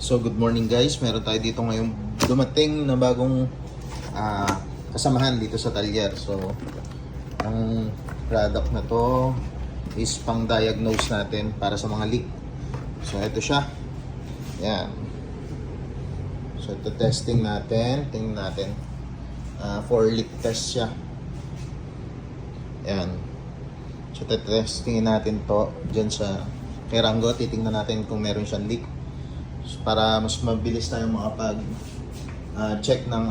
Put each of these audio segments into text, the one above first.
So good morning guys, meron tayo dito ngayong dumating na bagong kasamahan dito sa Talyer. So ang product na to is pang diagnose natin para sa mga leak. So ito siya. Yan. So ito testing natin, tingnan natin. For leak test siya. Yan. So testingin natin to dyan sa kay Rango, titingnan natin kung meron siyang leak. Para mas mabilis tayong makapag check ng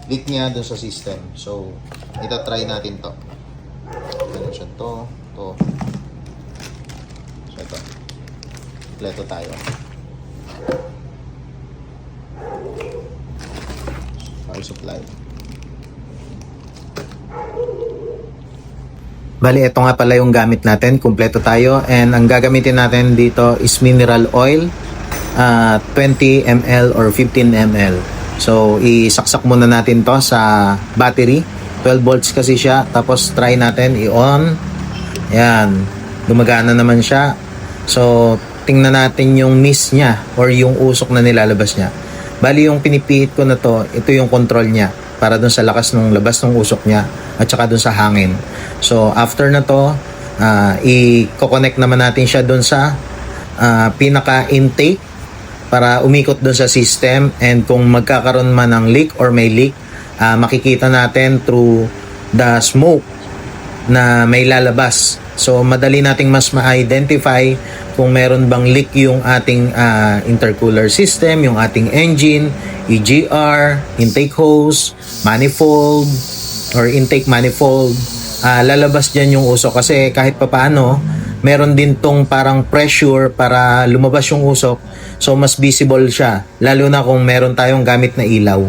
leak niya doon sa system. So ita-try natin to. Ganun siya to. So ito. Kompleto tayo. Power supply. Bali, ito nga pala yung gamit natin. Kumpleto tayo. And ang gagamitin natin dito is mineral oil. 20 ml or 15 ml. So, isaksak muna natin to sa battery. 12 volts kasi siya. Tapos, try natin i-on. Yan. Gumagana naman siya. So, tingnan natin yung miss niya or yung usok na nilalabas niya. Bali, yung pinipihit ko na to, ito yung control niya para dun sa lakas ng labas ng usok niya at saka dun sa hangin. So after na to, i-connect naman natin siya dun sa pinaka-intake para umikot dun sa system, and kung magkakaroon man ng leak or may leak, makikita natin through the smoke na may lalabas. So madali nating mas ma-identify kung meron bang leak yung ating intercooler system, yung ating engine, EGR, intake hose, manifold, or intake manifold. Lalabas dyan yung usok kasi kahit papaano meron din tong parang pressure para lumabas yung usok, so mas visible siya, lalo na kung meron tayong gamit na ilaw.